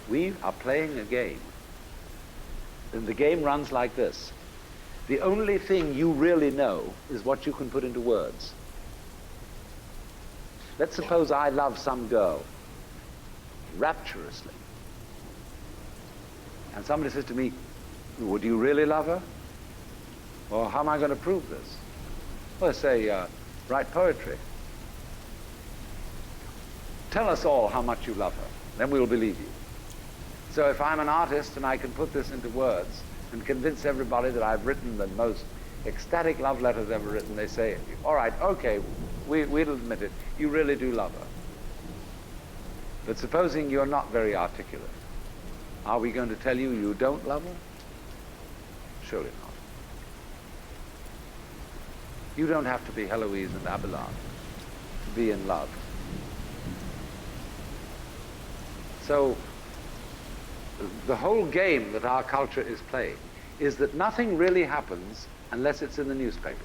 We are playing a game. And the game runs like this. The only thing you really know is what you can put into words. Let's suppose I love some girl rapturously. And somebody says to me, would you really love her? Well, how am I going to prove this? Well, I say, write poetry. Tell us all how much you love her. Then we'll believe you. So if I'm an artist and I can put this into words and convince everybody that I've written the most ecstatic love letters ever written, they say, all right, okay, we'll admit it. You really do love her. But supposing you're not very articulate, are we going to tell you you don't love her? Surely not. You don't have to be Heloise and Abelard to be in love. So the whole game that our culture is playing is that nothing really happens unless it's in the newspaper.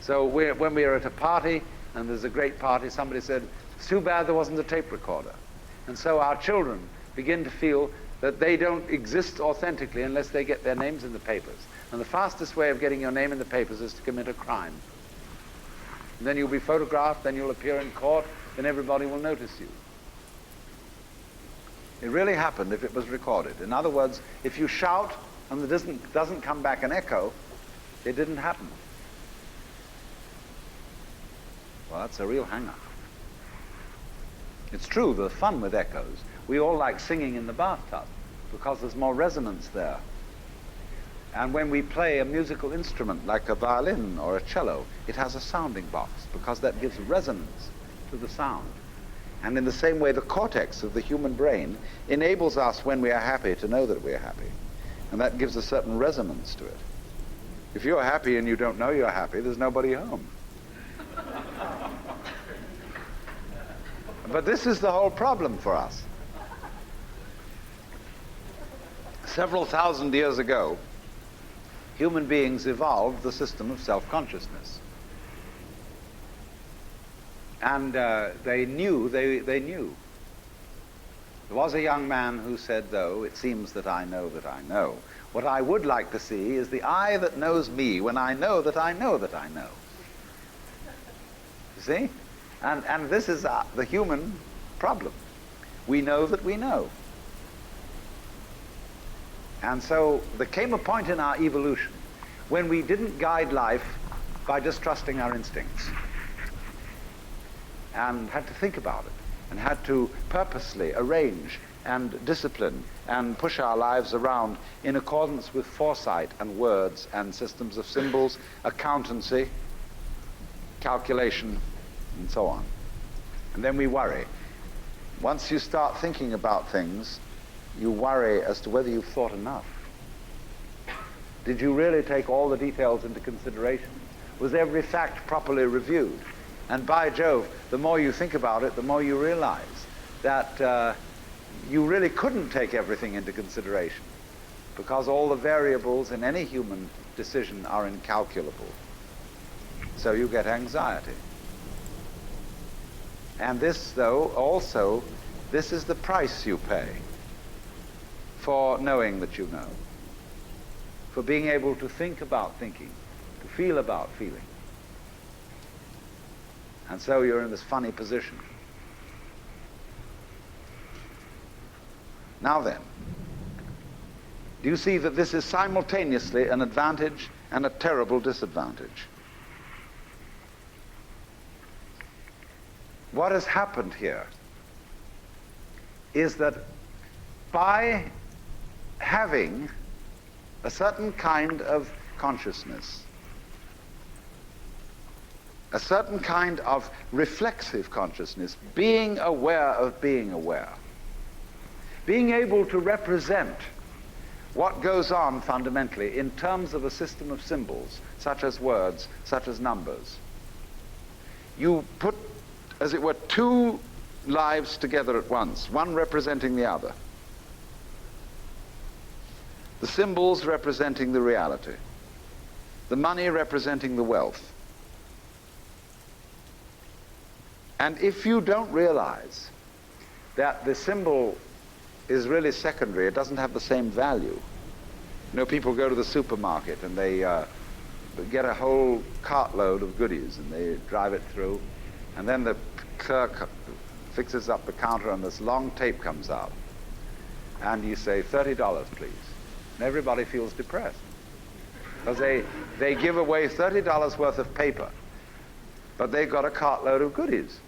So when we are at a party and there's a great party, somebody said, it's too bad there wasn't a tape recorder. And so our children begin to feel that they don't exist authentically unless they get their names in the papers. And the fastest way of getting your name in the papers is to commit a crime. And then you'll be photographed, then you'll appear in court, then everybody will notice you. It really happened if it was recorded. In other words, if you shout and there doesn't come back an echo, it didn't happen. Well, that's a real hang-up. It's true, there's fun with echoes. We all like singing in the bathtub because there's more resonance there. And when we play a musical instrument like a violin or a cello, it has a sounding box because that gives resonance to the sound. And in the same way, the cortex of the human brain enables us, when we are happy, to know that we are happy. And that gives a certain resonance to it. If you're happy and you don't know you're happy, there's nobody home. But this is the whole problem for us. Several thousand years ago, human beings evolved the system of self-consciousness. And they knew. There was a young man who said, though, it seems that I know that I know. What I would like to see is the eye that knows me when I know that I know that I know. You see? And this is the human problem. We know that we know. And so there came a point in our evolution when we didn't guide life by just trusting our instincts, and had to think about it, and had to purposely arrange and discipline and push our lives around in accordance with foresight and words and systems of symbols, accountancy, calculation, and so on. And then we worry. Once you start thinking about things, you worry as to whether you've thought enough. Did you really take all the details into consideration? Was every fact properly reviewed? And by Jove, the more you think about it, the more you realize that you really couldn't take everything into consideration, because all the variables in any human decision are incalculable. So you get anxiety. And this, though, also, this is the price you pay for knowing that you know, for being able to think about thinking, to feel about feeling. And so you're in this funny position. Now then, do you see that this is simultaneously an advantage and a terrible disadvantage? What has happened here is that by having a certain kind of consciousness, a certain kind of reflexive consciousness, being aware of being aware, being able to represent what goes on fundamentally in terms of a system of symbols, such as words, such as numbers. You put, as it were, two lives together at once, one representing the other. The symbols representing the reality, the money representing the wealth. And if you don't realize that the symbol is really secondary. It doesn't have the same value. You know, people go to the supermarket and they get a whole cartload of goodies and they drive it through, and then the clerk fixes up the counter and this long tape comes out. And you say, $30, please. And everybody feels depressed. Because they give away $30 worth of paper, but they've got a cartload of goodies.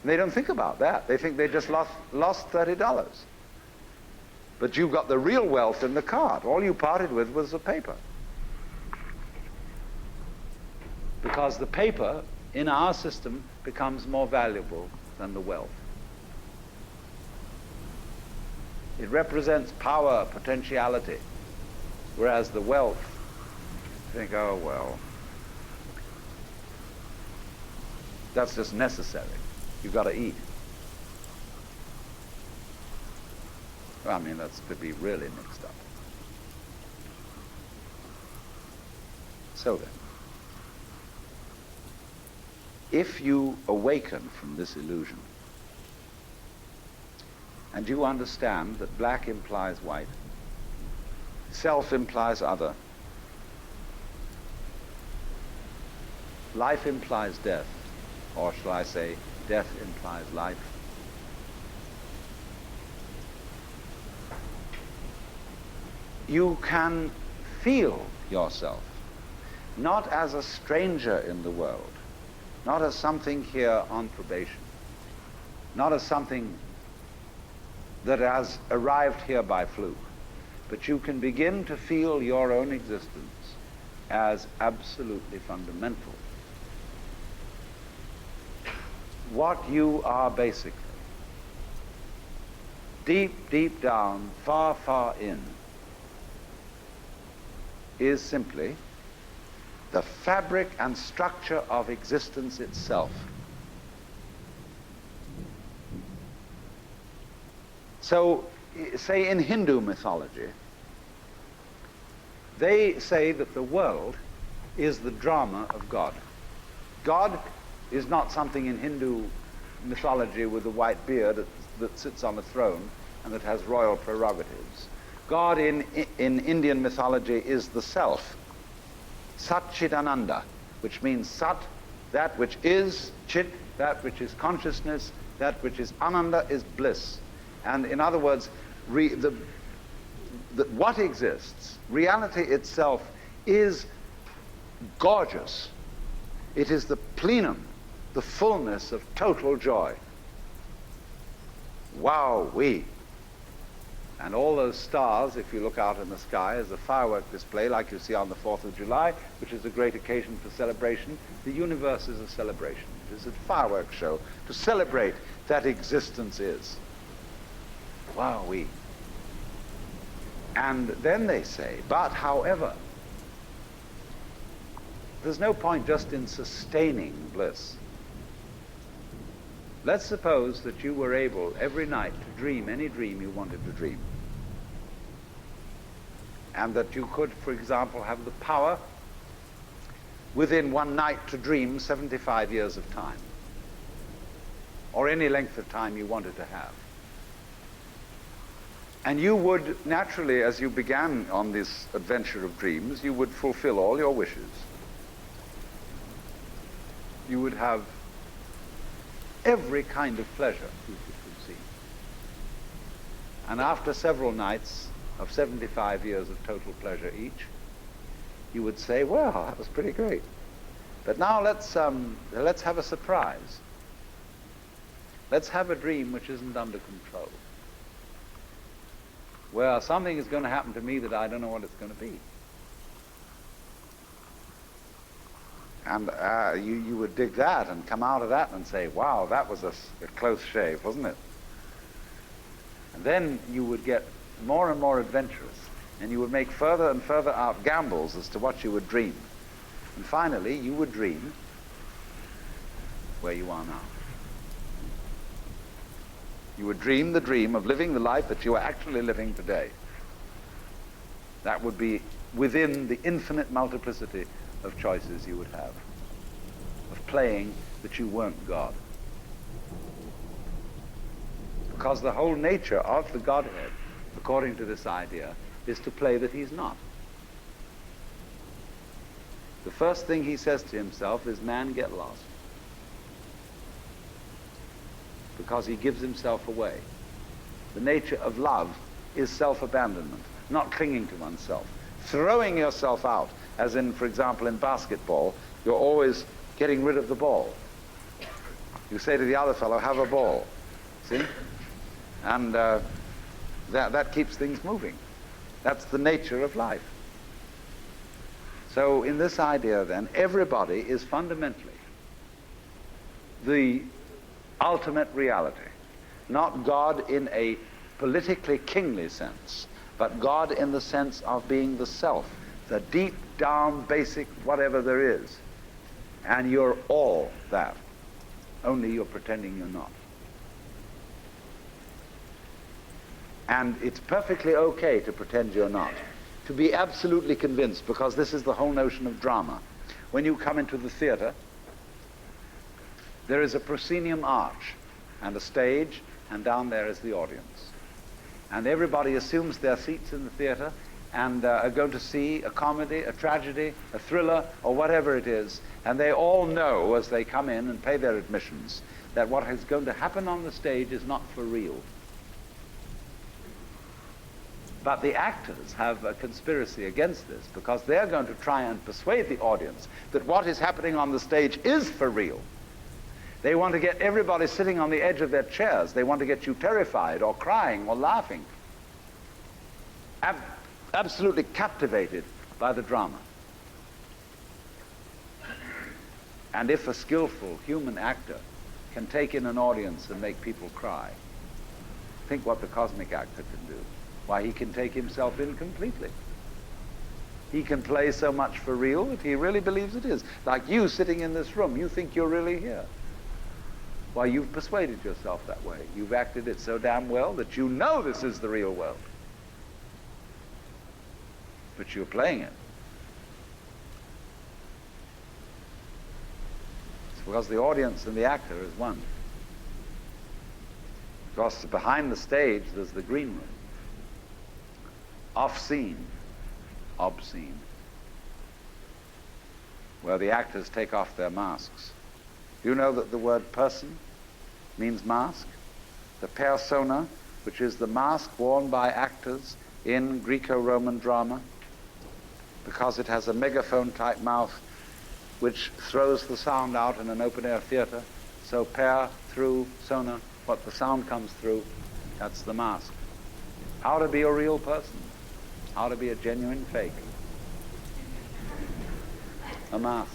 And they don't think about that. They think they just lost $30. But you've got the real wealth in the cart. All you parted with was the paper. Because the paper in our system becomes more valuable than the wealth. It represents power, potentiality, whereas the wealth, you think, oh, well, that's just necessary. You've got to eat. Well, I mean, that's to be really mixed up. So then, if you awaken from this illusion, and you understand that black implies white, self implies other, life implies death, or shall I say, death implies life, you can feel yourself not as a stranger in the world, not as something here on probation, not as something that has arrived here by fluke, but you can begin to feel your own existence as absolutely fundamental. What you are basically, deep, deep down, far, far in, is simply the fabric and structure of existence itself. So, say in Hindu mythology, they say that the world is the drama of God. God is not something in Hindu mythology with a white beard that sits on a throne and that has royal prerogatives. God in Indian mythology is the self, Satchidananda, which means Sat, that which is, Chit, that which is consciousness, that which is Ananda is bliss. And in other words, what exists, reality itself, is gorgeous. It is the plenum, the fullness of total joy. Wow-wee. And all those stars, if you look out in the sky, as a firework display like you see on the 4th of July, which is a great occasion for celebration. The universe is a celebration. It is a fireworks show to celebrate that existence is. Wow-wee. And then they say, but however, there's no point just in sustaining bliss. Let's suppose that you were able every night to dream any dream you wanted to dream. And that you could, for example, have the power within one night to dream 75 years of time. Or any length of time you wanted to have. And you would naturally, as you began on this adventure of dreams, you would fulfill all your wishes. You would have every kind of pleasure you could conceive. And after several nights of 75 years of total pleasure each, you would say, well, that was pretty great. But now let's have a surprise. Let's have a dream which isn't under control, where something is going to happen to me that I don't know what it's going to be. And you would dig that and come out of that and say, wow, that was a close shave, wasn't it? And then you would get more and more adventurous, and you would make further and further out gambles as to what you would dream. And finally, you would dream where you are now. You would dream the dream of living the life that you are actually living today. That would be within the infinite multiplicity of choices you would have, of playing that you weren't God. Because the whole nature of the Godhead, according to this idea, is to play that he's not. The first thing he says to himself is, man, get lost. Because he gives himself away. The nature of love is self-abandonment, not clinging to oneself. Throwing yourself out, as in, for example, in basketball, you're always getting rid of the ball. You say to the other fellow, have a ball. See? And that keeps things moving. That's the nature of life. So in this idea, then, everybody is fundamentally the ultimate reality. Not God in a politically kingly sense, but God in the sense of being the self, the deep down basic whatever there is. And you're all that. Only you're pretending you're not. And it's perfectly okay to pretend you're not. To be absolutely convinced, because this is the whole notion of drama. When you come into the theater, there is a proscenium arch and a stage, and down there is the audience. And everybody assumes their seats in the theater and are going to see a comedy, a tragedy, a thriller, or whatever it is. And they all know as they come in and pay their admissions that what is going to happen on the stage is not for real. But the actors have a conspiracy against this, because they're going to try and persuade the audience that what is happening on the stage is for real. They want to get everybody sitting on the edge of their chairs. They want to get you terrified or crying or laughing. Absolutely captivated by the drama. And if a skillful human actor can take in an audience and make people cry, think what the cosmic actor can do. Why, he can take himself in completely. He can play so much for real that he really believes it is. Like you sitting in this room, you think you're really here. Why, you've persuaded yourself that way. You've acted it so damn well that you know this is the real world. But you're playing it. It's because the audience and the actor is one. Because behind the stage, there's the green room. Off-scene, obscene, where the actors take off their masks. You know that the word person means mask? The persona, which is the mask worn by actors in Greco-Roman drama, because it has a megaphone-type mouth which throws the sound out in an open-air theater. So per, through, sona, what the sound comes through, that's the mask. How to be a real person. How to be a genuine fake. A mask.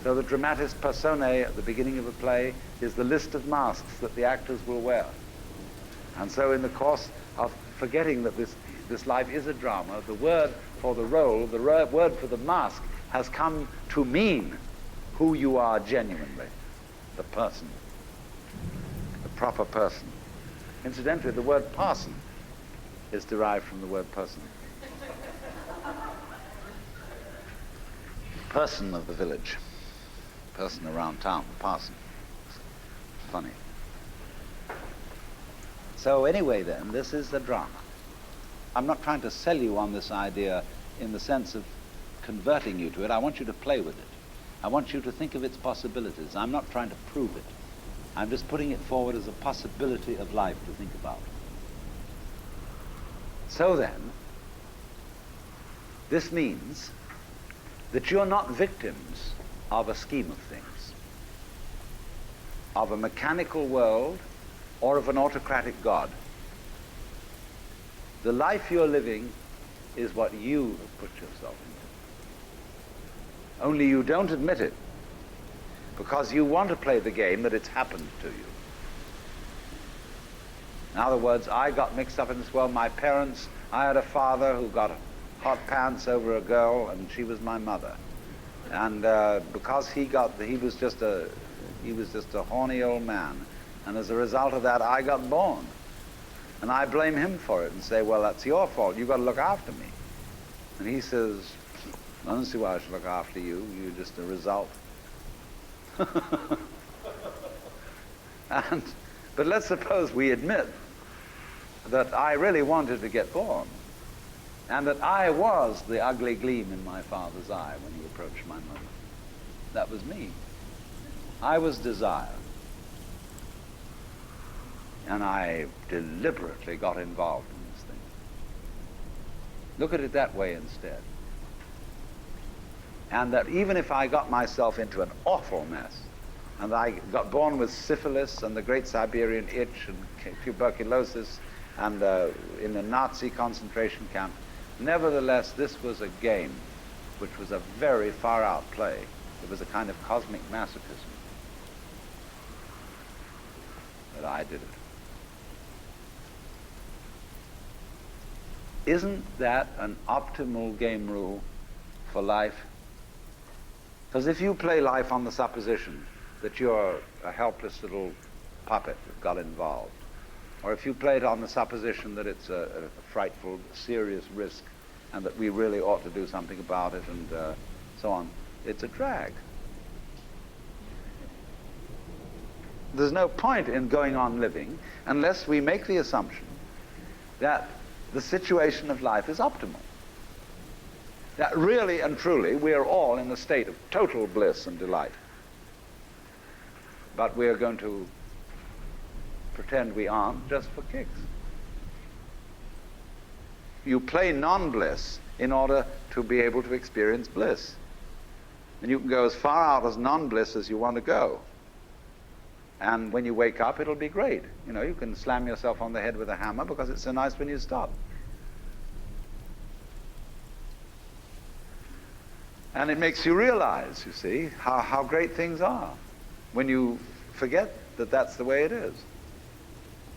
So the dramatis personae at the beginning of a play is the list of masks that the actors will wear. And so in the course of forgetting that this life is a drama, the word for the role, the word for the mask, has come to mean who you are genuinely. The person. The proper person. Incidentally, the word parson is derived from the word person. Person of the village. Person around town, parson. Funny. So anyway then, this is the drama. I'm not trying to sell you on this idea in the sense of converting you to it. I want you to play with it. I want you to think of its possibilities. I'm not trying to prove it. I'm just putting it forward as a possibility of life to think about. So then, this means that you're not victims of a scheme of things, of a mechanical world or of an autocratic God. The life you're living is what you have put yourself into. Only you don't admit it because you want to play the game that it's happened to you. In other words, I got mixed up in this world. My parents, I had a father who got hot pants over a girl, and she was my mother. And because he was just a horny old man. And as a result of that, I got born. And I blame him for it and say, well, that's your fault. You've got to look after me. And he says, I don't see why I should look after you. You're just a result. And But let's suppose we admit that I really wanted to get born, and that I was the ugly gleam in my father's eye when he approached my mother. That was me. I was desire. And I deliberately got involved in this thing. Look at it that way instead. And that even if I got myself into an awful mess, and I got born with syphilis and the Great Siberian Itch and tuberculosis and in a Nazi concentration camp, nevertheless, this was a game which was a very far-out play. It was a kind of cosmic masochism. But I did it. Isn't that an optimal game rule for life? Because if you play life on the supposition that you're a helpless little puppet that got involved, or if you play it on the supposition that it's a frightful, serious risk and that we really ought to do something about it and so on, it's a drag. There's no point in going on living unless we make the assumption that the situation of life is optimal. That really and truly we are all in a state of total bliss and delight. But we are going to pretend we aren't just for kicks. You play non-bliss in order to be able to experience bliss. And you can go as far out as non-bliss as you want to go. And when you wake up, it'll be great. You know, you can slam yourself on the head with a hammer because it's so nice when you stop. And it makes you realize, you see, how great things are when you forget that that's the way it is.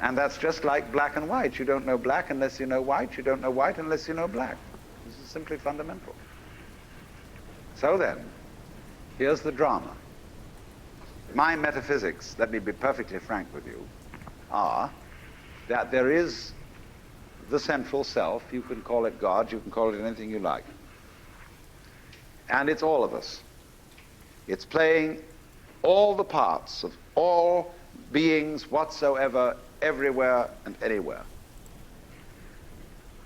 And that's just like black and white. You don't know black unless you know white. You don't know white unless you know black. This is simply fundamental. So then, here's the drama. My metaphysics, let me be perfectly frank with you, are that there is the central self. You can call it God, you can call it anything you like. And it's all of us. It's playing all the parts of all beings whatsoever, everywhere and anywhere.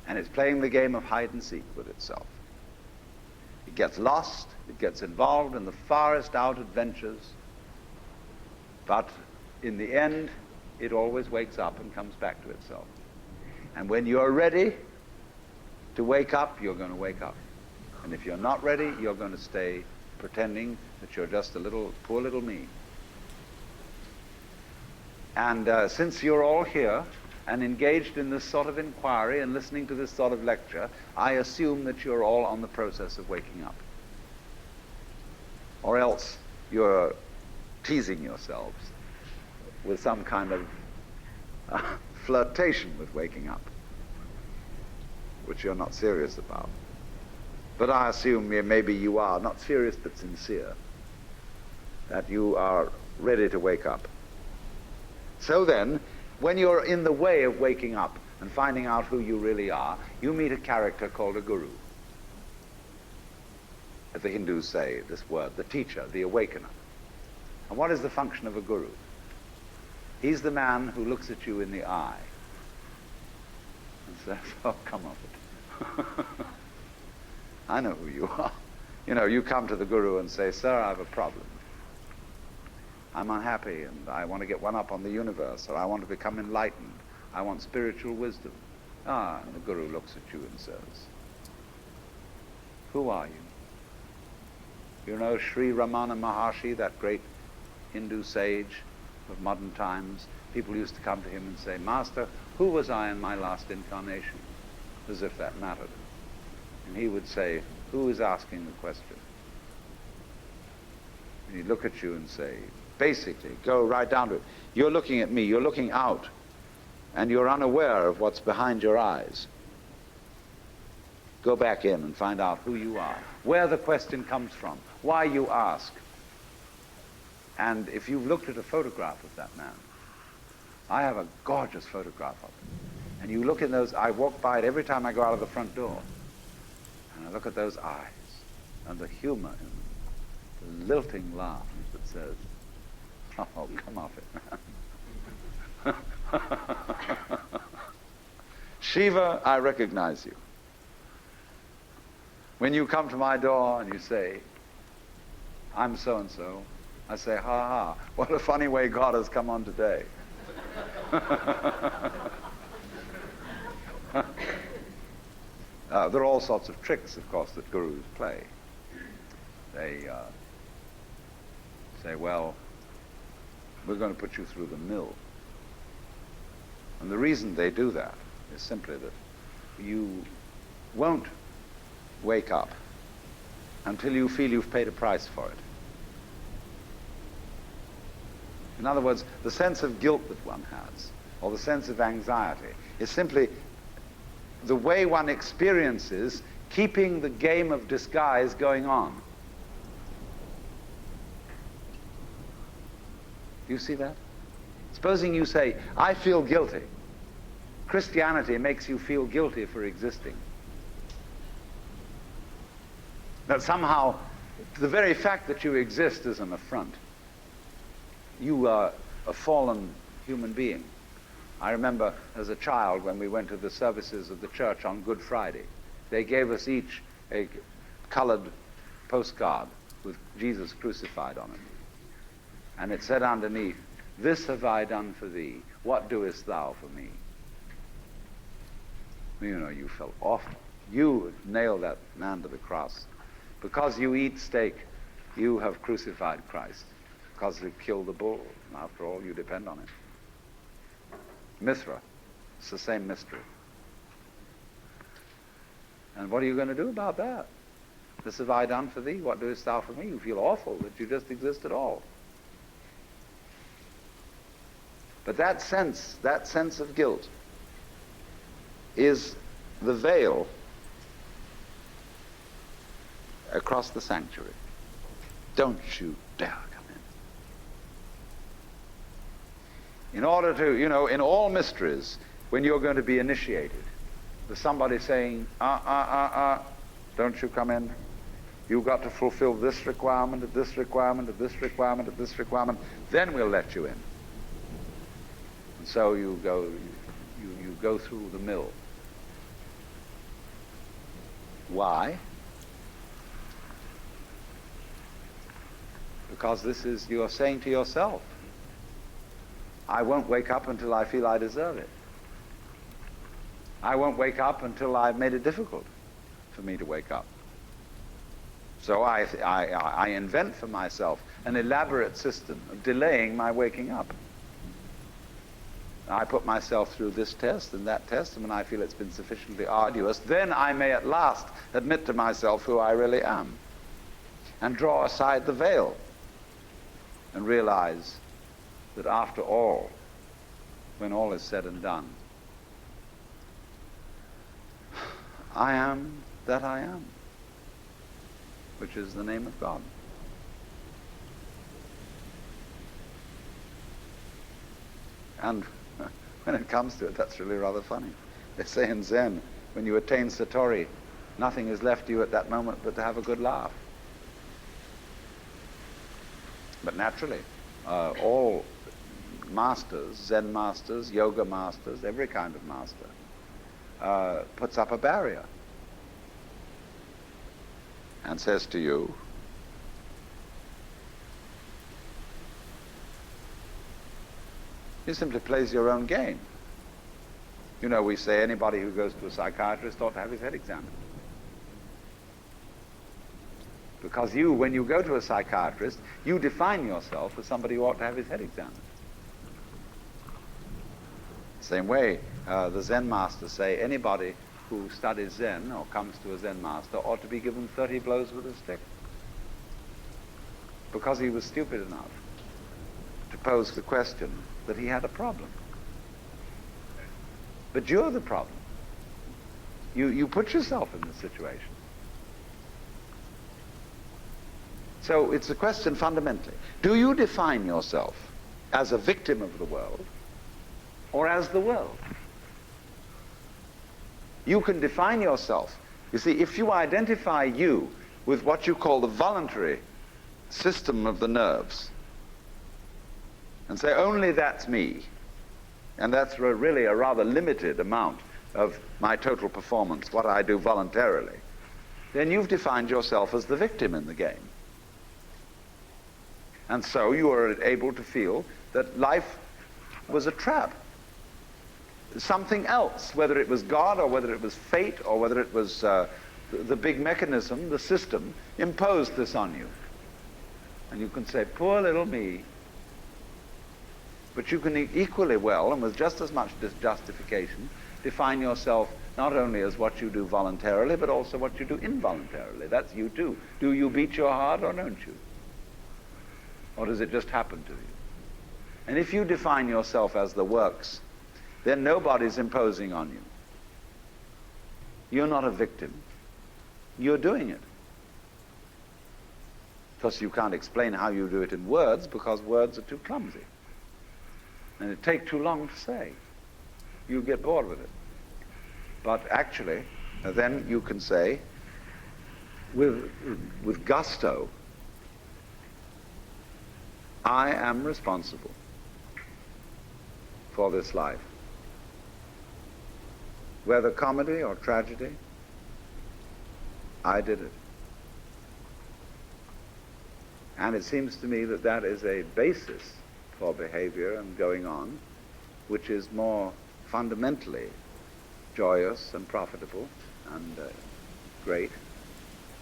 And it's playing the game of hide and seek with itself. It gets lost, it gets involved in the farthest out adventures, but in the end, it always wakes up and comes back to itself. And when you're ready to wake up, you're going to wake up. And if you're not ready, you're going to stay pretending that you're just a little, poor little me. And since you're all here and engaged in this sort of inquiry and listening to this sort of lecture, I assume that you're all on the process of waking up. Or else you're teasing yourselves with some kind of flirtation with waking up, which you're not serious about. But I assume maybe you are, not serious but sincere, that you are ready to wake up. So then, when you're in the way of waking up and finding out who you really are, you meet a character called a guru. As the Hindus say this word, the teacher, the awakener. And what is the function of a guru? He's the man who looks at you in the eye and says, oh, come off it. I know who you are. You know, you come to the guru and say, sir, I have a problem. I'm unhappy and I want to get one up on the universe, or I want to become enlightened. I want spiritual wisdom. Ah, and the guru looks at you and says, who are you? You know Sri Ramana Maharshi, that great Hindu sage of modern times? People used to come to him and say, Master, who was I in my last incarnation? As if that mattered. And he would say, who is asking the question? And he'd look at you and say, basically, go right down to it. You're looking at me, you're looking out, and you're unaware of what's behind your eyes. Go back in and find out who you are, where the question comes from, why you ask. And if you've looked at a photograph of that man, I have a gorgeous photograph of him. And you look in those, I walk by it every time I go out of the front door. And I look at those eyes and the humor in them, the lilting laugh that says, oh, come off it, man. Shiva, I recognize you. When you come to my door and you say, I'm so-and-so, I say, ha ha, what a funny way God has come on today. There are all sorts of tricks, of course, that gurus play. They say, well, we're going to put you through the mill. And the reason they do that is simply that you won't wake up until you feel you've paid a price for it. In other words, the sense of guilt that one has, or the sense of anxiety, is simply the way one experiences keeping the game of disguise going on. Do you see that? Supposing you say, I feel guilty. Christianity makes you feel guilty for existing. That somehow the very fact that you exist is an affront. You are a fallen human being. I remember as a child when we went to the services of the church on Good Friday, they gave us each a colored postcard with Jesus crucified on it. And it said underneath, this have I done for thee, what doest thou for me? You know, you felt awful. You nailed that man to the cross. Because you eat steak, you have crucified Christ. Because you killed the bull, and after all, you depend on it. Mithra, it's the same mystery. And what are you going to do about that? This have I done for thee, what doest thou for me? You feel awful that you just exist at all. But that sense of guilt is the veil across the sanctuary. Don't you dare come in. In order to, you know, in all mysteries, when you're going to be initiated, there's somebody saying, don't you come in. You've got to fulfill this requirement, of this requirement, of this requirement, of this requirement, then we'll let you in. And so you go through the mill. Why? Because this is, you're saying to yourself, I won't wake up until I feel I deserve it. I won't wake up until I've made it difficult for me to wake up. So I invent for myself an elaborate system of delaying my waking up. I put myself through this test and that test, and when I feel it's been sufficiently arduous, then I may at last admit to myself who I really am and draw aside the veil and realize that after all, when all is said and done, I am that I am, which is the name of God. And when it comes to it, that's really rather funny. They say in Zen, when you attain Satori, nothing is left you at that moment but to have a good laugh. But naturally, all masters, Zen masters, yoga masters, every kind of master, puts up a barrier and says to you, he simply plays your own game. You know, we say anybody who goes to a psychiatrist ought to have his head examined. Because you, when you go to a psychiatrist, you define yourself as somebody who ought to have his head examined. Same way, the Zen masters say anybody who studies Zen or comes to a Zen master ought to be given 30 blows with a stick. Because he was stupid enough to pose the question that he had a problem. But you're the problem. You put yourself in this situation. So it's a question fundamentally. Do you define yourself as a victim of the world or as the world? You can define yourself. You see, if you identify you with what you call the voluntary system of the nerves and say, only that's me, and that's really a rather limited amount of my total performance, what I do voluntarily, then you've defined yourself as the victim in the game. And so you are able to feel that life was a trap. Something else, whether it was God or whether it was fate or whether it was the big mechanism, the system, imposed this on you. And you can say, poor little me. But you can equally well, and with just as much justification, define yourself not only as what you do voluntarily, but also what you do involuntarily. That's you too. Do you beat your heart or don't you? Or does it just happen to you? And if you define yourself as the works, then nobody's imposing on you. You're not a victim. You're doing it. Because you can't explain how you do it in words, because words are too clumsy. And it takes too long to say. You get bored with it. But actually, then you can say, with gusto, I am responsible for this life. Whether comedy or tragedy, I did it. And it seems to me that that is a basis for behavior and going on, which is more fundamentally joyous and profitable and great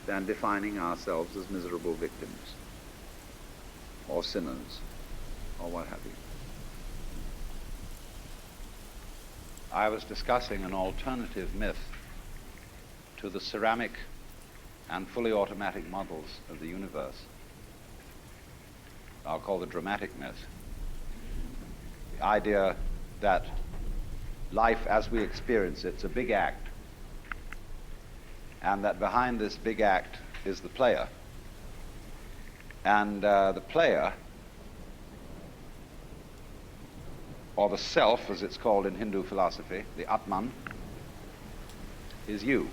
than defining ourselves as miserable victims or sinners or what have you. I was discussing an alternative myth to the ceramic and fully automatic models of the universe. I'll call the dramatic myth. The idea that life as we experience it's a big act, and that behind this big act is the player. And the player, or the self as it's called in Hindu philosophy, the Atman, is you.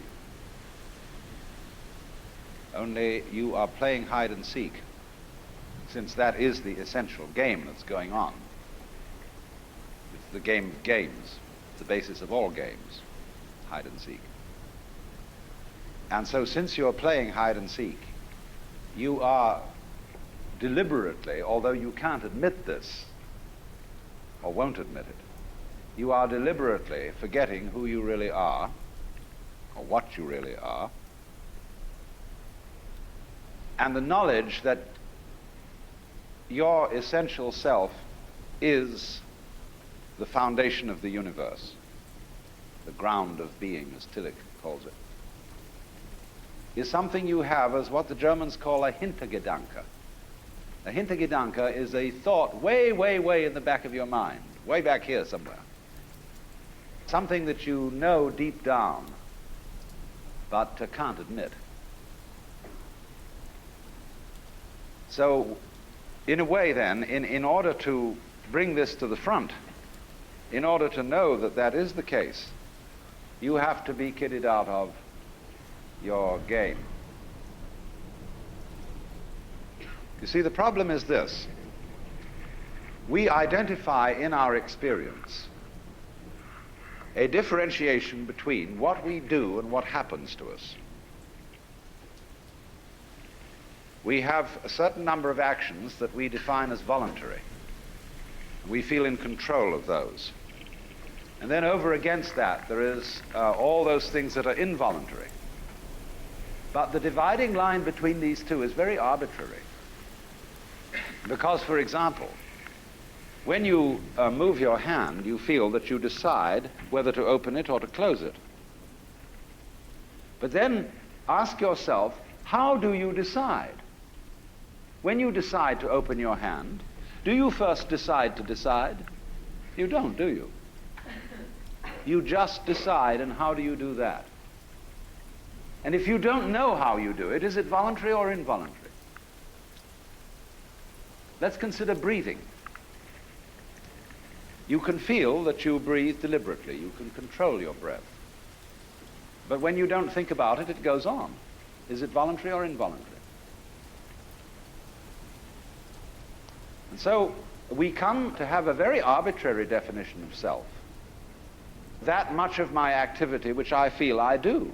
Only you are playing hide and seek, since that is the essential game that's going on. It's the game of games, the basis of all games, hide and seek. And so since you're playing hide and seek, you are deliberately, although you can't admit this, or won't admit it, you are deliberately forgetting who you really are, or what you really are, and the knowledge that your essential self is the foundation of the universe, the ground of being, as Tillich calls it, is something you have as what the Germans call a Hintergedanke. A Hintergedanke is a thought way, way, way in the back of your mind, way back here somewhere. Something that you know deep down, but can't admit. So, in a way then, in order to bring this to the front, in order to know that that is the case, you have to be kidded out of your game. You see, the problem is this. We identify in our experience a differentiation between what we do and what happens to us. We have a certain number of actions that we define as voluntary. We feel in control of those. And then over against that, there is all those things that are involuntary. But the dividing line between these two is very arbitrary. Because, for example, when you move your hand, you feel that you decide whether to open it or to close it. But then ask yourself, how do you decide? When you decide to open your hand, do you first decide to decide? You don't, do you? You just decide, and how do you do that? And if you don't know how you do it, is it voluntary or involuntary? Let's consider breathing. You can feel that you breathe deliberately. You can control your breath. But when you don't think about it, it goes on. Is it voluntary or involuntary? And so we come to have a very arbitrary definition of self. That much of my activity which I feel I do.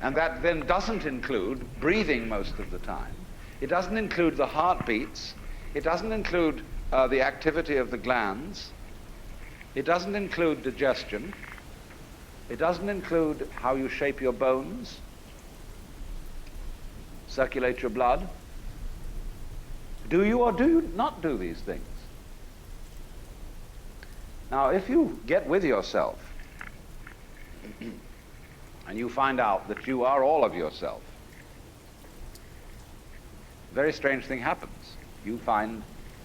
And that then doesn't include breathing most of the time. It doesn't include the heartbeats. It doesn't include the activity of the glands. It doesn't include digestion. It doesn't include how you shape your bones, circulate your blood. Do you or do you not do these things? Now, if you get with yourself and you find out that you are all of yourself, a very strange thing happens. You find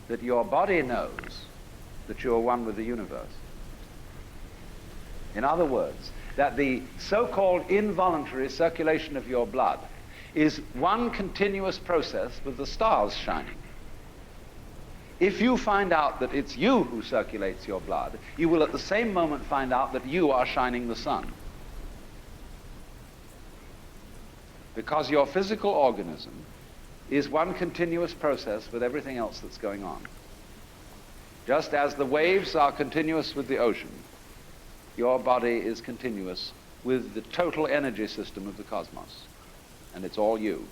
that your body knows that you are one with the universe. In other words, that the so-called involuntary circulation of your blood is one continuous process with the stars shining. If you find out that it's you who circulates your blood, you will at the same moment find out that you are shining the sun. Because your physical organism is one continuous process with everything else that's going on. Just as the waves are continuous with the ocean, your body is continuous with the total energy system of the cosmos. And it's all you.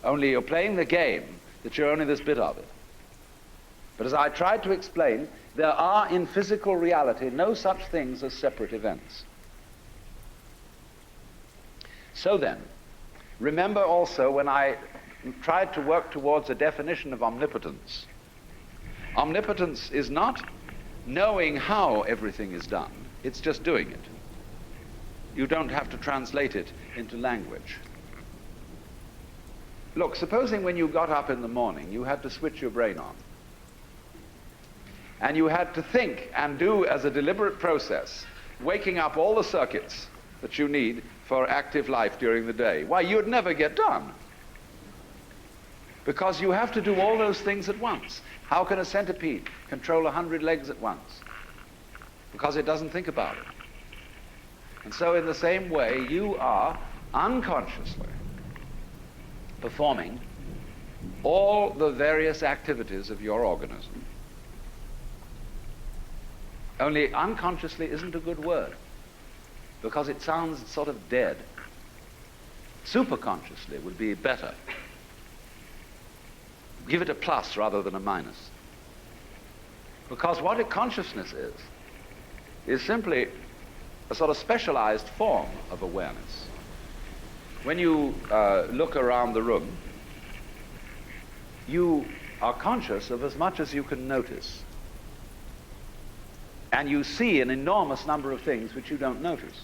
Only you're playing the game that you're only this bit of it. But as I tried to explain, there are in physical reality no such things as separate events. So then, remember also when I tried to work towards a definition of omnipotence. Omnipotence is not knowing how everything is done, it's just doing it. You don't have to translate it into language. Look, supposing when you got up in the morning, you had to switch your brain on. And you had to think and do as a deliberate process, waking up all the circuits that you need for active life during the day. Why, you'd never get done. Because you have to do all those things at once. How can a centipede control 100 legs at once? Because it doesn't think about it. And so in the same way, you are unconsciously performing all the various activities of your organism. Only unconsciously isn't a good word, because it sounds sort of dead. Superconsciously would be better. Give it a plus rather than a minus. Because what a consciousness is simply a sort of specialized form of awareness. When you look around the room, you are conscious of as much as you can notice. And you see an enormous number of things which you don't notice.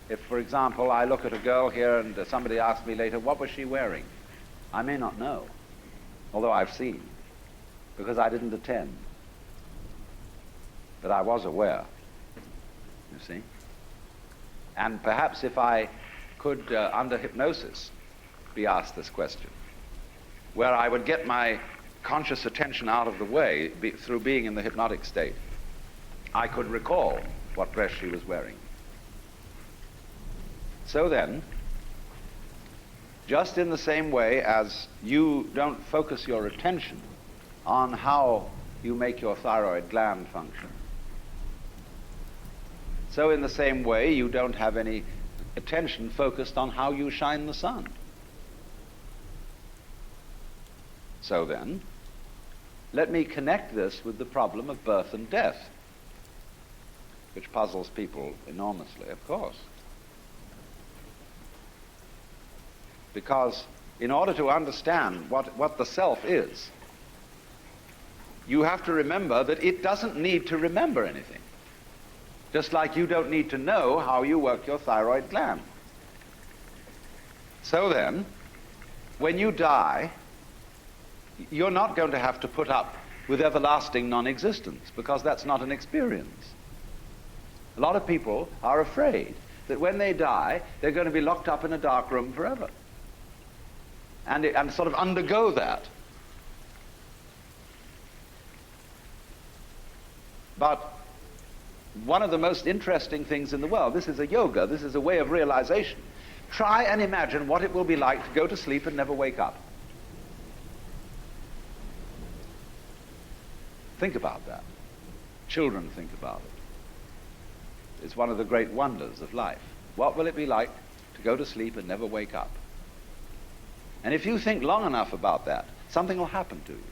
If, for example, I look at a girl here and somebody asks me later, what was she wearing? I may not know, although I've seen, because I didn't attend. But I was aware, you see. And perhaps if I could, under hypnosis, be asked this question, where I would get my conscious attention out of the way through being in the hypnotic state, I could recall what dress she was wearing. So then, just in the same way as you don't focus your attention on how you make your thyroid gland function, so in the same way you don't have any attention focused on how you shine the sun. So then, let me connect this with the problem of birth and death, which puzzles people enormously, of course. Because in order to understand what the self is, you have to remember that it doesn't need to remember anything. Just like you don't need to know how you work your thyroid gland. So then, when you die, you're not going to have to put up with everlasting non-existence, because that's not an experience. A lot of people are afraid that when they die, they're going to be locked up in a dark room forever. And sort of undergo that. But one of the most interesting things in the world, this is a yoga, this is a way of realization. Try and imagine what it will be like to go to sleep and never wake up. Think about that. Children think about it. It's one of the great wonders of life. What will it be like to go to sleep and never wake up? And if you think long enough about that, something will happen to you.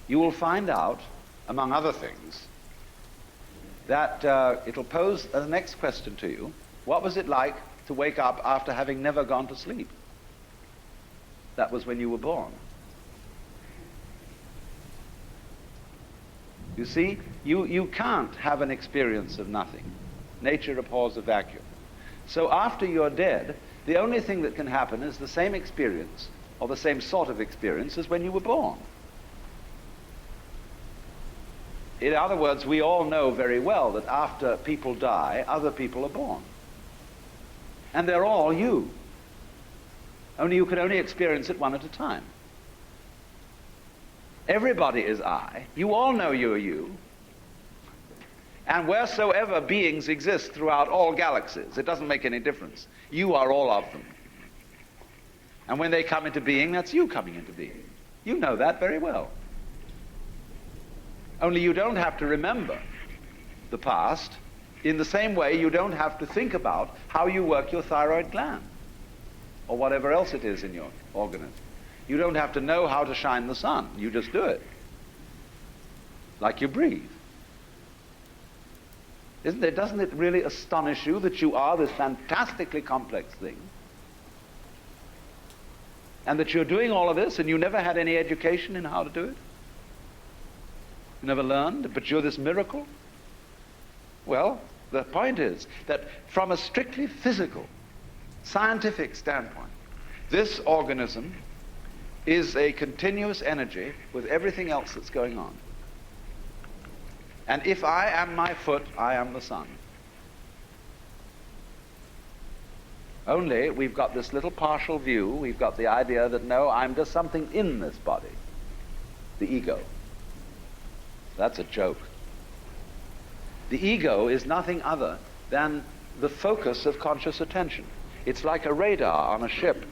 You will find out, among other things, that it'll pose the next question to you. What was it like to wake up after having never gone to sleep? That was when you were born. You see, you can't have an experience of nothing. Nature abhors a vacuum. So after you're dead, the only thing that can happen is the same experience, or the same sort of experience as when you were born. In other words, we all know very well that after people die, other people are born. And they're all you. Only you can only experience it one at a time. Everybody is I. You all know you are you. And wheresoever beings exist throughout all galaxies, it doesn't make any difference. You are all of them. And when they come into being, that's you coming into being. You know that very well. Only you don't have to remember the past in the same way you don't have to think about how you work your thyroid gland or whatever else it is in your organism. You don't have to know how to shine the sun. You just do it. Like you breathe. Doesn't it really astonish you that you are this fantastically complex thing? And that you're doing all of this and you never had any education in how to do it? You never learned, but you're this miracle? Well, the point is that from a strictly physical, scientific standpoint, this organism is a continuous energy with everything else that's going on. And if I am my foot, I am the sun. Only we've got this little partial view. We've got the idea that, no, I'm just something in this body, the ego. That's a joke. The ego is nothing other than the focus of conscious attention. It's like a radar on a ship.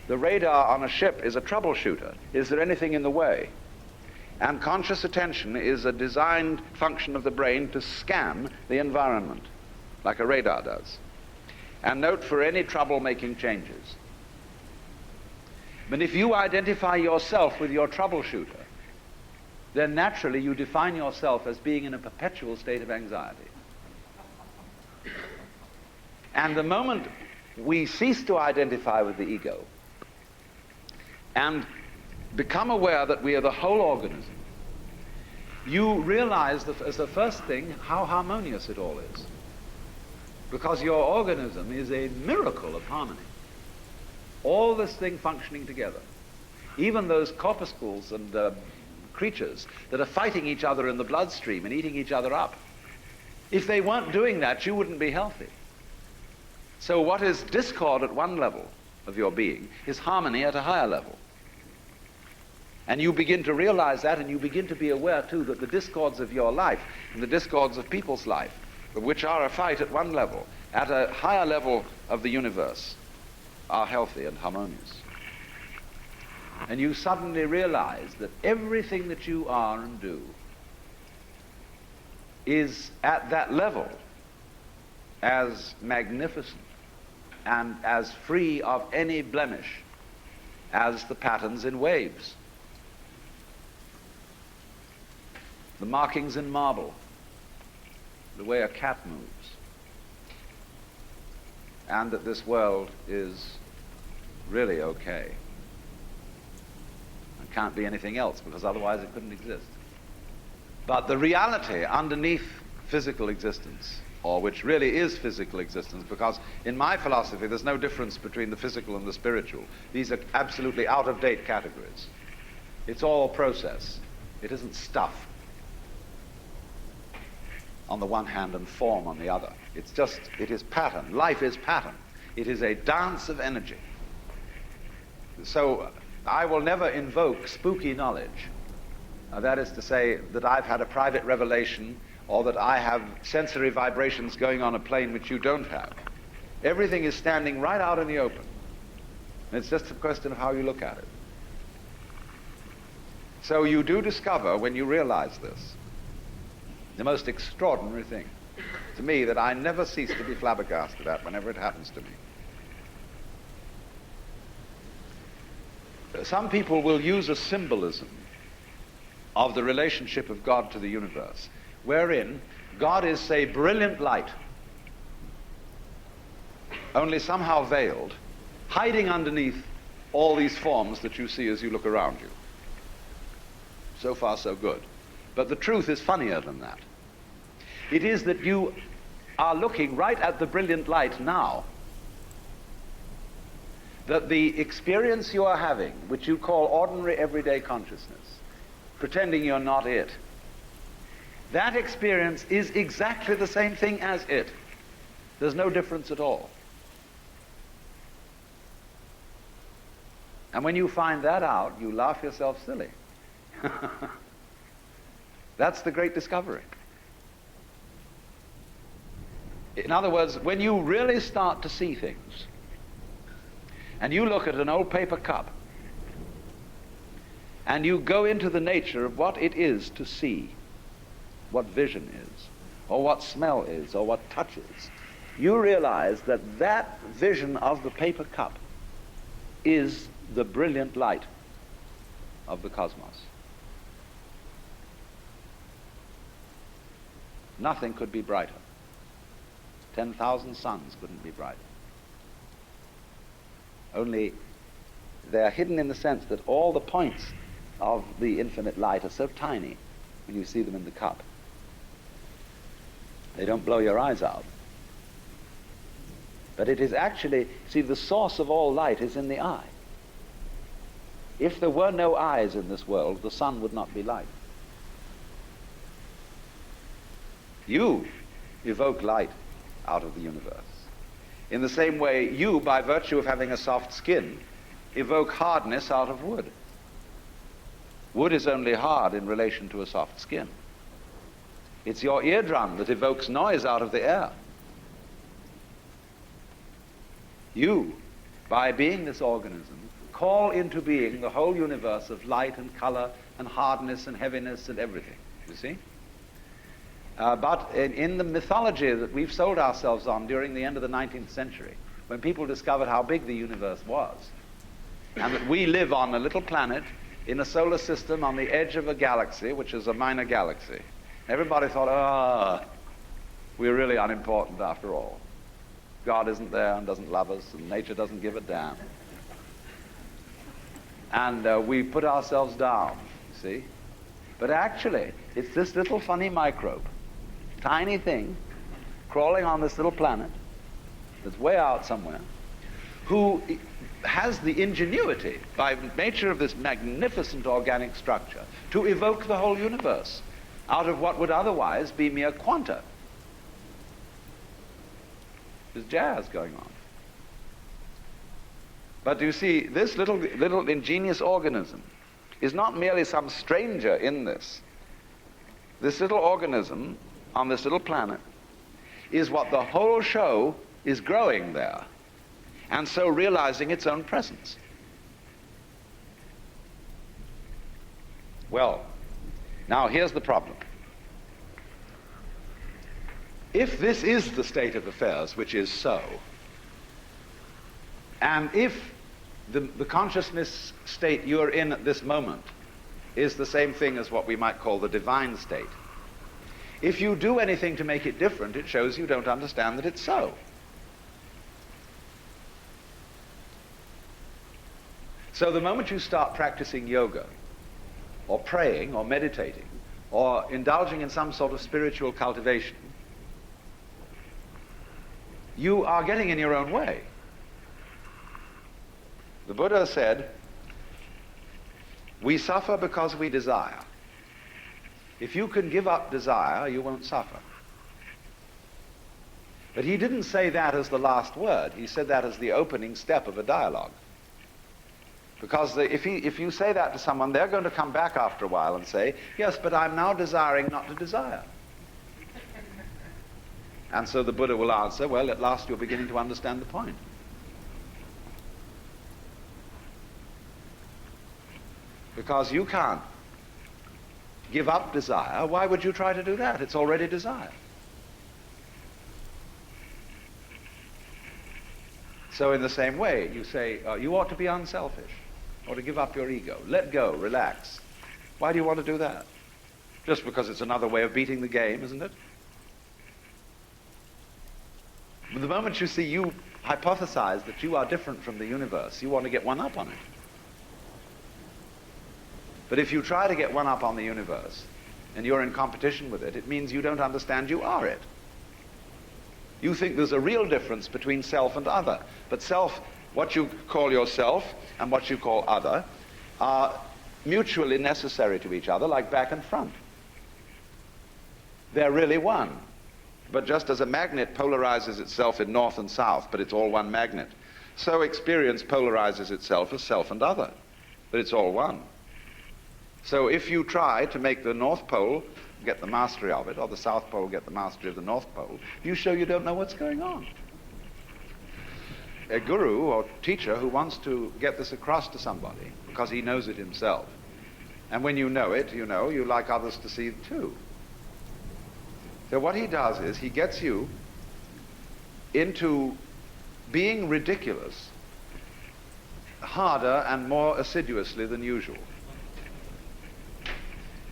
The radar on a ship is a troubleshooter. Is there anything in the way? And conscious attention is a designed function of the brain to scan the environment, like a radar does, and note for any trouble-making changes. But if you identify yourself with your troubleshooter, then naturally you define yourself as being in a perpetual state of anxiety. And the moment we cease to identify with the ego and become aware that we are the whole organism, you realize that as the first thing how harmonious it all is. Because your organism is a miracle of harmony. All this thing functioning together. Even those corpuscles and creatures that are fighting each other in the bloodstream and eating each other up. If they weren't doing that, you wouldn't be healthy. So what is discord at one level of your being is harmony at a higher level. And you begin to realize that, and you begin to be aware too that the discords of your life and the discords of people's life, which are a fight at one level, at a higher level of the universe, are healthy and harmonious. And you suddenly realize that everything that you are and do is at that level as magnificent and as free of any blemish as the patterns in waves, the markings in marble, the way a cat moves, and that this world is really okay. It can't be anything else, because otherwise it couldn't exist. But the reality underneath physical existence, or which really is physical existence, because in my philosophy there's no difference between the physical and the spiritual. These are absolutely out-of-date categories. It's all process. It isn't stuff on the one hand and form on the other. It's just, it is pattern. Life is pattern. It is a dance of energy. So I will never invoke spooky knowledge. That is to say that I've had a private revelation or that I have sensory vibrations going on a plane which you don't have. Everything is standing right out in the open. And it's just a question of how you look at it. So you do discover, when you realize this, the most extraordinary thing to me that I never cease to be flabbergasted at whenever it happens to me. Some people will use a symbolism of the relationship of God to the universe, wherein God is, say, brilliant light, only somehow veiled, hiding underneath all these forms that you see as you look around you. So far, so good. But the truth is funnier than that. It is that you are looking right at the brilliant light now, that the experience you are having, which you call ordinary everyday consciousness, pretending you're not it, that experience is exactly the same thing as it. There's no difference at all. And when you find that out, you laugh yourself silly. That's the great discovery. In other words, when you really start to see things, and you look at an old paper cup, and you go into the nature of what it is to see, what vision is, or what smell is, or what touch is, you realize that that vision of the paper cup is the brilliant light of the cosmos. Nothing could be brighter. 10,000 suns couldn't be brighter. Only they are hidden in the sense that all the points of the infinite light are so tiny when you see them in the cup. They don't blow your eyes out. But it is actually, see, the source of all light is in the eye. If there were no eyes in this world, the sun would not be light. You evoke light out of the universe. In the same way, you, by virtue of having a soft skin, evoke hardness out of wood. Wood is only hard in relation to a soft skin. It's your eardrum that evokes noise out of the air. You, by being this organism, call into being the whole universe of light and color and hardness and heaviness and everything, you see? But in the mythology that we've sold ourselves on during the end of the 19th century, when people discovered how big the universe was, and that we live on a little planet in a solar system on the edge of a galaxy, which is a minor galaxy, everybody thought, we're really unimportant after all. God isn't there and doesn't love us, and nature doesn't give a damn. And we put ourselves down, you see? But actually, it's this little funny microbe, tiny thing, crawling on this little planet that's way out somewhere, who has the ingenuity, by nature of this magnificent organic structure, to evoke the whole universe out of what would otherwise be mere quanta. There's jazz going on. But you see, this little ingenious organism is not merely some stranger in this. This little organism on this little planet is what the whole show is growing there, and so realizing its own presence. Well, now here's the problem. If this is the state of affairs, which is so, and if the consciousness state you're in at this moment is the same thing as what we might call the divine state, if you do anything to make it different, it shows you don't understand that it's so. So the moment you start practicing yoga, or praying, or meditating, or indulging in some sort of spiritual cultivation, you are getting in your own way. The Buddha said, we suffer because we desire. If you can give up desire, you won't suffer. But he didn't say that as the last word. He said that as the opening step of a dialogue. Because if you say that to someone, they're going to come back after a while and say, yes, but I'm now desiring not to desire. And so the Buddha will answer, well, at last you're beginning to understand the point. Because you can't give up desire, why would you try to do that? It's already desire. So in the same way, you say, you ought to be unselfish, or to give up your ego. Let go, relax. Why do you want to do that? Just because it's another way of beating the game, isn't it? But the moment you see you hypothesize that you are different from the universe, you want to get one up on it. But if you try to get one up on the universe, and you're in competition with it, it means you don't understand you are it. You think there's a real difference between self and other. But self, what you call yourself and what you call other, are mutually necessary to each other, like back and front. They're really one. But just as a magnet polarizes itself in north and south, but it's all one magnet, so experience polarizes itself as self and other, but it's all one. So if you try to make the North Pole get the mastery of it, or the South Pole get the mastery of the North Pole, you show you don't know what's going on. A guru or teacher who wants to get this across to somebody because he knows it himself, and when you know it, you know, you like others to see it too. So what he does is he gets you into being ridiculous harder and more assiduously than usual.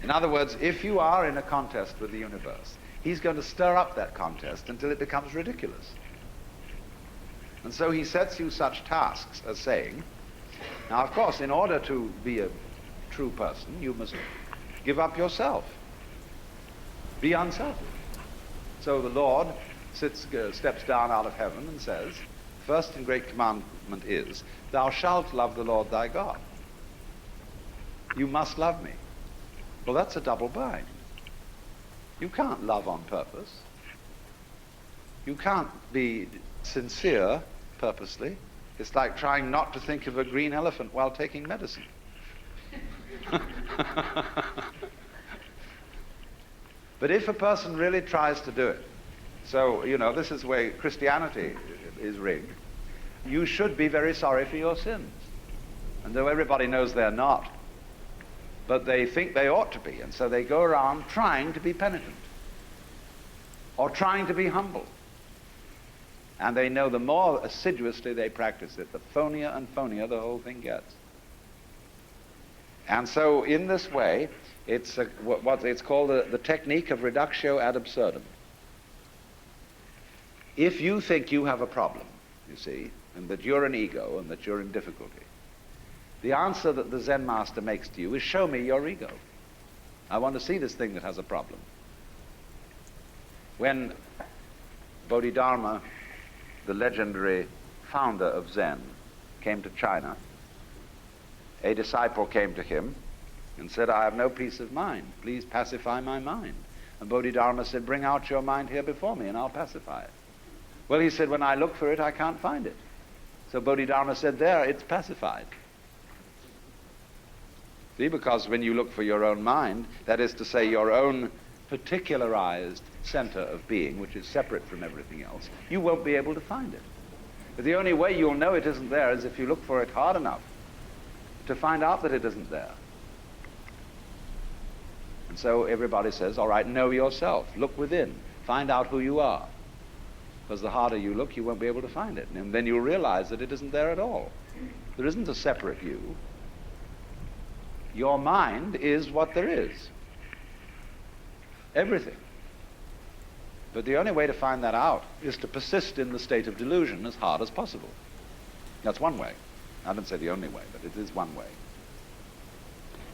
In other words, if you are in a contest with the universe, he's going to stir up that contest until it becomes ridiculous. And so he sets you such tasks as saying, now of course, in order to be a true person, you must give up yourself. Be unselfish. So the Lord steps down out of heaven and says, first and great commandment is, thou shalt love the Lord thy God. You must love me. Well, that's a double bind. You can't love on purpose. You can't be sincere purposely. It's like trying not to think of a green elephant while taking medicine. But if a person really tries to do it, so, you know, this is the way Christianity is rigged, you should be very sorry for your sins. And though everybody knows they're not, but they think they ought to be, and so they go around trying to be penitent or trying to be humble. And they know the more assiduously they practice it, the phonier and phonier the whole thing gets. And so in this way, it's what it's called the technique of reductio ad absurdum. If you think you have a problem, you see, and that you're an ego and that you're in difficulty, the answer that the Zen master makes to you is, show me your ego. I want to see this thing that has a problem. When Bodhidharma, the legendary founder of Zen, came to China, a disciple came to him and said, I have no peace of mind. Please pacify my mind. And Bodhidharma said, bring out your mind here before me and I'll pacify it. Well, he said, when I look for it, I can't find it. So Bodhidharma said, there, it's pacified. See, because when you look for your own mind, that is to say your own particularized center of being, which is separate from everything else, you won't be able to find it. But the only way you'll know it isn't there is if you look for it hard enough to find out that it isn't there. And so everybody says, all right, know yourself. Look within. Find out who you are. Because the harder you look, you won't be able to find it. And then you'll realize that it isn't there at all. There isn't a separate you. Your mind is what there is. Everything. But the only way to find that out is to persist in the state of delusion as hard as possible. That's one way. I don't say the only way, but it is one way.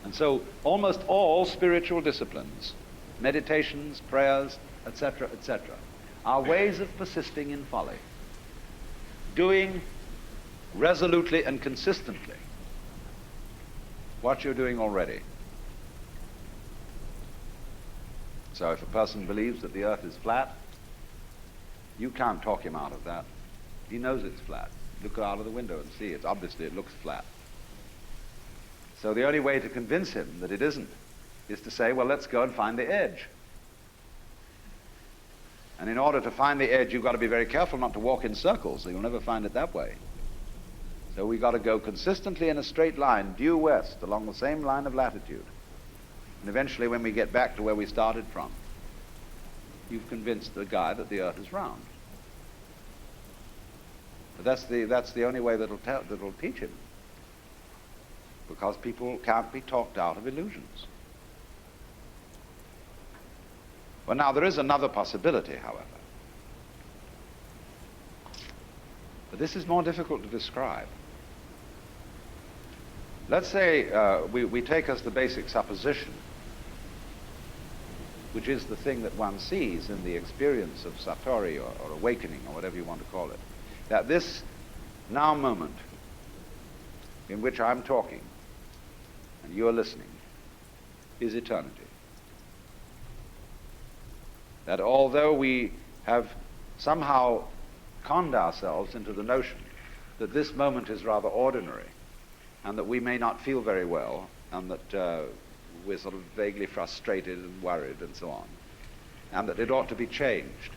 And so almost all spiritual disciplines, meditations, prayers, etc., etc., are ways of persisting in folly. Doing resolutely and consistently what you're doing already. So if a person believes that the earth is flat, you can't talk him out of that. He knows it's flat. Look out of the window and see it. Obviously it looks flat. So the only way to convince him that it isn't is to say, well, let's go and find the edge. And in order to find the edge, you've got to be very careful not to walk in circles, so you'll never find it that way. So we've got to go consistently in a straight line, due west, along the same line of latitude. And eventually, when we get back to where we started from, you've convinced the guy that the earth is round. But that's the only way that'll teach him. Because people can't be talked out of illusions. Well, now, there is another possibility, however. But this is more difficult to describe. Let's say we take as the basic supposition, which is the thing that one sees in the experience of Satori or awakening or whatever you want to call it, that this now moment in which I'm talking and you're listening is eternity. That although we have somehow conned ourselves into the notion that this moment is rather ordinary and that we may not feel very well and that we're sort of vaguely frustrated and worried and so on, and that it ought to be changed.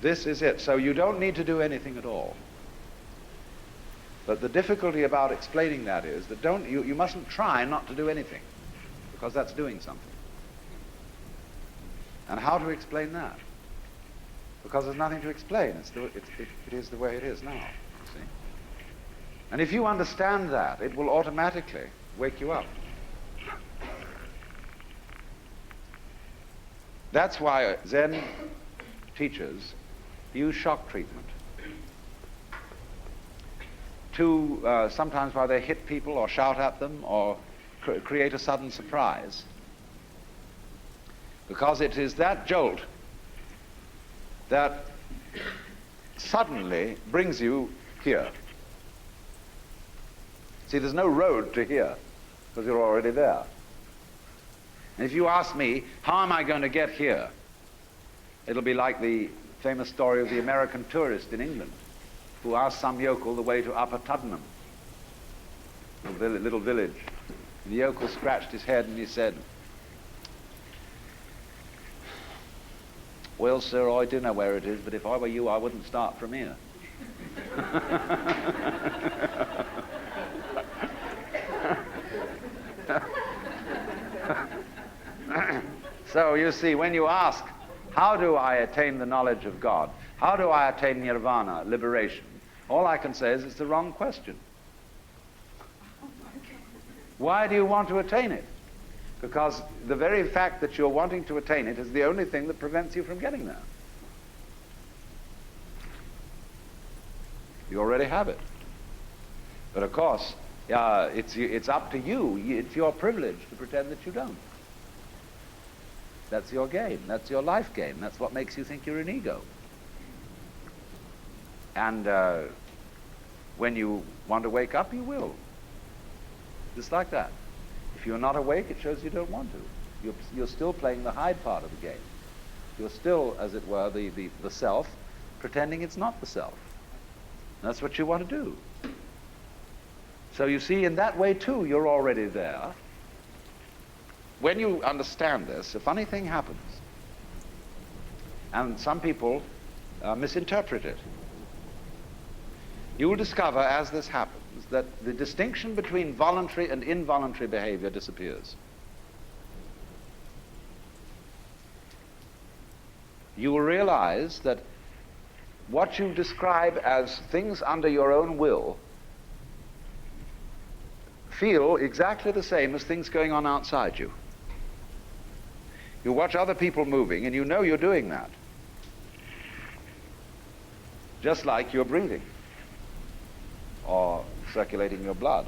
This is it. So you don't need to do anything at all. But the difficulty about explaining that is that you mustn't try not to do anything, because that's doing something. And how to explain that? Because there's nothing to explain. It is the way it is now, you see. And if you understand that, it will automatically wake you up. That's why Zen teachers use shock treatment to sometimes why they hit people or shout at them or create a sudden surprise. Because it is that jolt that suddenly brings you here. See, there's no road to here, because you're already there. And if you ask me, how am I going to get here? It'll be like the famous story of the American tourist in England who asked some yokel the way to Upper Tuddenham, a little village. And the yokel scratched his head and he said, "Well, sir, I do know where it is, but if I were you, I wouldn't start from here." So you see, when you ask, how do I attain the knowledge of God? How do I attain nirvana, liberation? All I can say is it's the wrong question. Why do you want to attain it? Because the very fact that you're wanting to attain it is the only thing that prevents you from getting there. You already have it. But of course, it's up to you. It's your privilege to pretend that you don't. That's your game. That's your life game. That's what makes you think you're an ego. And when you want to wake up, you will. Just like that. If you're not awake, it shows you don't want to. You're still playing the hide part of the game. You're still, as it were, the self, pretending it's not the self. And that's what you want to do. So you see, in that way, too, you're already there. When you understand this, a funny thing happens. And some people misinterpret it. You will discover, as this happens, that the distinction between voluntary and involuntary behavior disappears. You will realize that what you describe as things under your own will feel exactly the same as things going on outside you. You watch other people moving and you know you're doing that. Just like you're breathing or circulating your blood.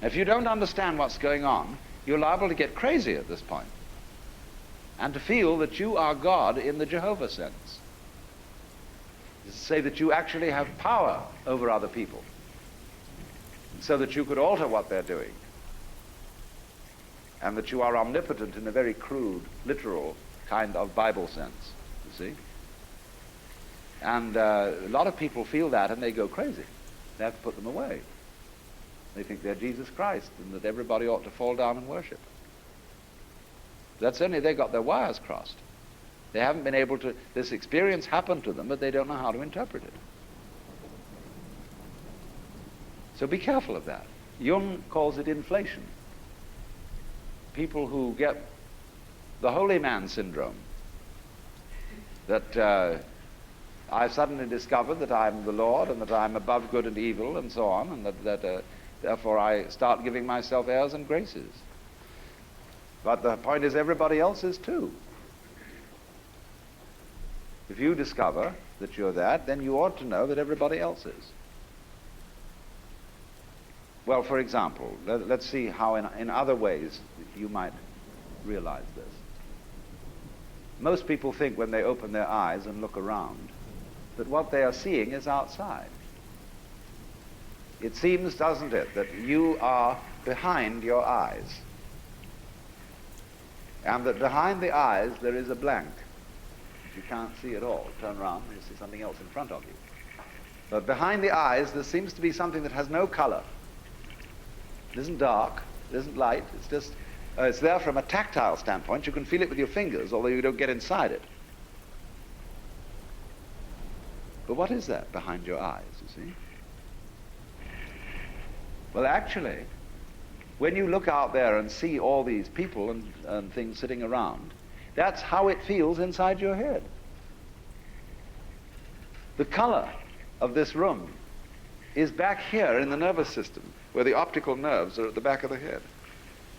If you don't understand what's going on, you're liable to get crazy at this point and to feel that you are God in the Jehovah sense. To say that you actually have power over other people so that you could alter what they're doing, and that you are omnipotent in a very crude, literal kind of Bible sense, you see? And a lot of people feel that and they go crazy. They have to put them away. They think they're Jesus Christ and that everybody ought to fall down and worship. That's only they got their wires crossed. They haven't been able to, this experience happened to them, but they don't know how to interpret it. So be careful of that. Jung calls it inflation. People who get the holy man syndrome, that I suddenly discover that I'm the Lord and that I'm above good and evil and so on, and that therefore I start giving myself airs and graces. But the point is, everybody else is too. If you discover that you're that, then you ought to know that everybody else is. Well, for example, let's see how in other ways you might realize this. Most people think when they open their eyes and look around that what they are seeing is outside. It seems, doesn't it, that you are behind your eyes, and that behind the eyes there is a blank. You can't see at all. Turn around and you see something else in front of you. But behind the eyes there seems to be something that has no color. It isn't dark, it isn't light, it's just, it's there from a tactile standpoint. You can feel it with your fingers, although you don't get inside it. But what is that behind your eyes, you see? Well, actually, when you look out there and see all these people and things sitting around, that's how it feels inside your head. The color of this room is back here in the nervous system, where the optical nerves are at the back of the head.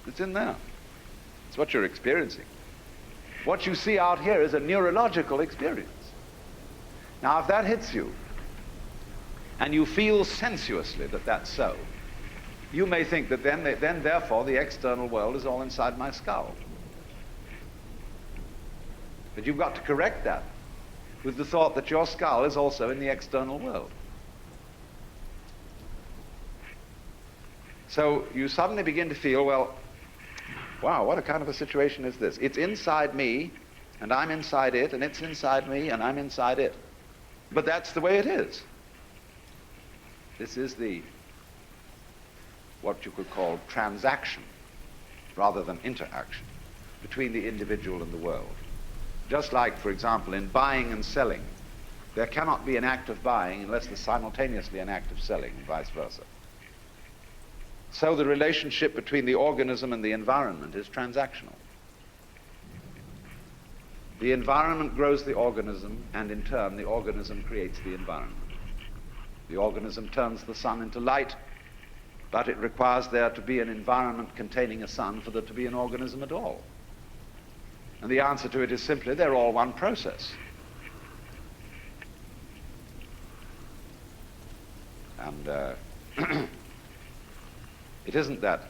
It's in there. It's what you're experiencing. What you see out here is a neurological experience. Now, if that hits you, and you feel sensuously that that's so, you may think that then therefore, the external world is all inside my skull. But you've got to correct that with the thought that your skull is also in the external world. So you suddenly begin to feel, well, wow, what a kind of a situation is this? It's inside me, and I'm inside it, and it's inside me, and I'm inside it. But that's the way it is. This is what you could call transaction, rather than interaction, between the individual and the world. Just like, for example, in buying and selling, there cannot be an act of buying unless there's simultaneously an act of selling, and vice versa. So the relationship between the organism and the environment is transactional. The environment grows the organism, and in turn the organism creates the environment. The organism turns the sun into light, but it requires there to be an environment containing a sun for there to be an organism at all. And the answer to it is simply, they're all one process. And it isn't that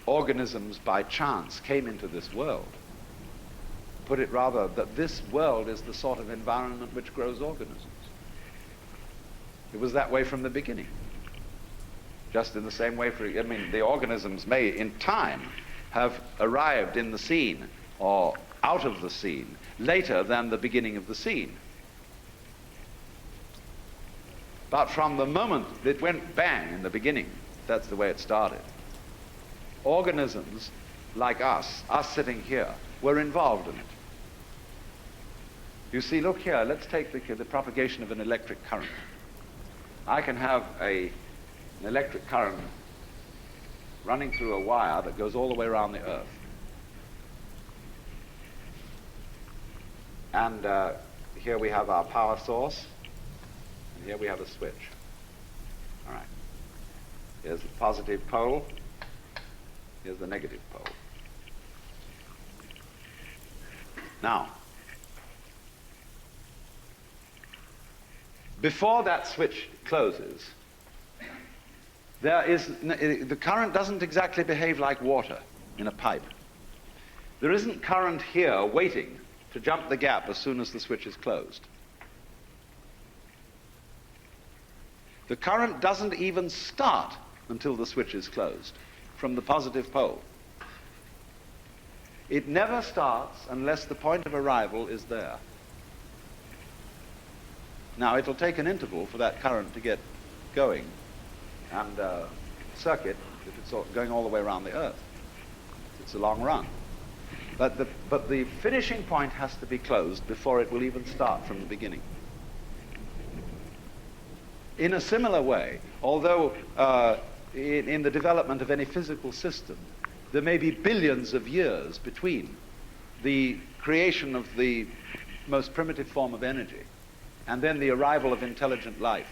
organisms by chance came into this world. Put it rather that this world is the sort of environment which grows organisms. It was that way from the beginning. Just in the same way, the organisms may in time have arrived in the scene or out of the scene later than the beginning of the scene. But from the moment it went bang in the beginning, that's the way it started. Organisms like us sitting here, were involved in it. You see, look here, let's take the propagation of an electric current. I can have an electric current running through a wire that goes all the way around the Earth. And here we have our power source, and here we have a switch. All right. Here's the positive pole, here's the negative pole. Now, before that switch closes, the current doesn't exactly behave like water in a pipe. There isn't current here waiting to jump the gap as soon as the switch is closed. The current doesn't even start until the switch is closed from the positive pole. It never starts unless the point of arrival is there. Now, it'll take an interval for that current to get going and circuit if it's going all the way around the Earth. It's a long run. But the finishing point has to be closed before it will even start from the beginning. In a similar way, although in the development of any physical system, there may be billions of years between the creation of the most primitive form of energy and then the arrival of intelligent life.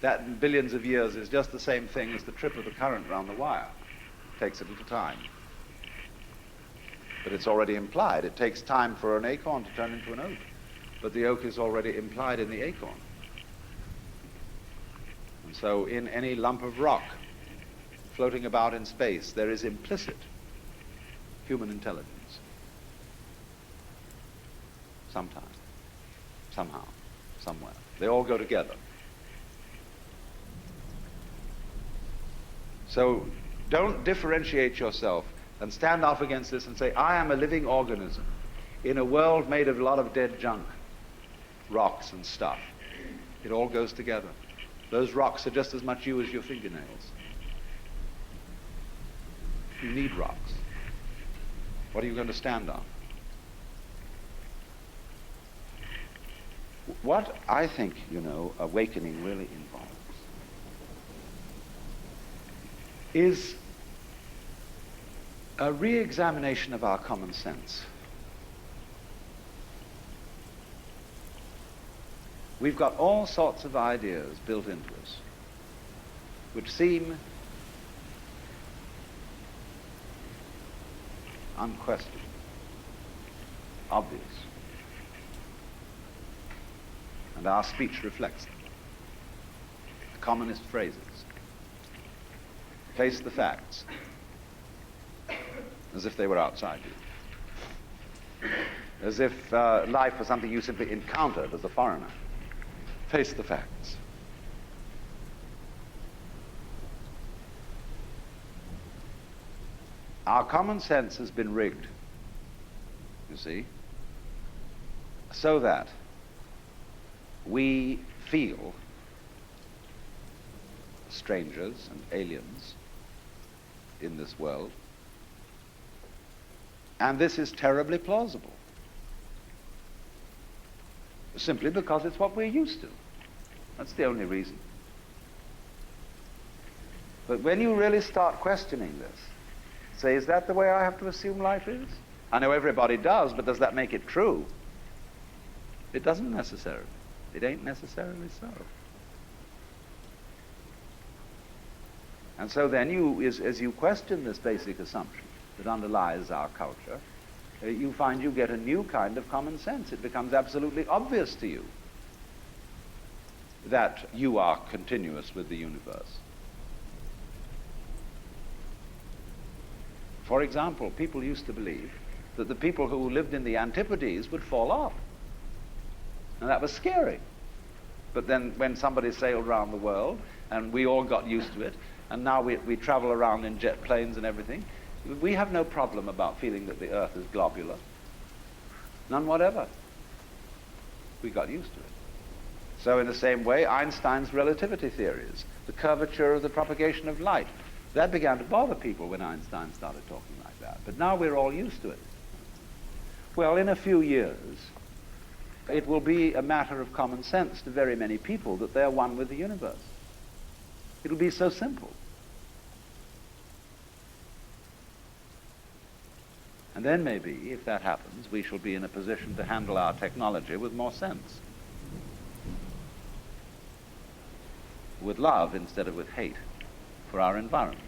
That in billions of years is just the same thing as the trip of the current round the wire. It takes a little time. But it's already implied. It takes time for an acorn to turn into an oak. But the oak is already implied in the acorn. And so in any lump of rock floating about in space, there is implicit human intelligence. Sometime, somehow, somewhere. They all go together. So don't differentiate yourself and stand off against this and say, I am a living organism in a world made of a lot of dead junk, rocks and stuff. It all goes together. Those rocks are just as much you as your fingernails. You need rocks. What are you going to stand on? What I think, awakening really involves is a re-examination of our common sense. We've got all sorts of ideas built into us which seem unquestioned, obvious. And our speech reflects them. The commonest phrases. Face the facts as if they were outside you. As if life was something you simply encountered as a foreigner. Face the facts. Our common sense has been rigged, you see, so that we feel strangers and aliens in this world, and this is terribly plausible, simply because it's what we're used to. That's the only reason. But when you really start questioning this, say, is that the way I have to assume life is? I know everybody does, but does that make it true? It doesn't necessarily. It ain't necessarily so. And so then as you question this basic assumption that underlies our culture, you find you get a new kind of common sense. It becomes absolutely obvious to you that you are continuous with the universe. For example, people used to believe that the people who lived in the Antipodes would fall off. And that was scary. But then when somebody sailed around the world, and we all got used to it, and now we travel around in jet planes and everything, we have no problem about feeling that the Earth is globular. None whatever. We got used to it. So in the same way, Einstein's relativity theories, the curvature of the propagation of light, that began to bother people when Einstein started talking like that. But now we're all used to it. Well, in a few years, it will be a matter of common sense to very many people that they're one with the universe. It'll be so simple. And then maybe, if that happens, we shall be in a position to handle our technology with more sense. With love instead of with hate for our environment.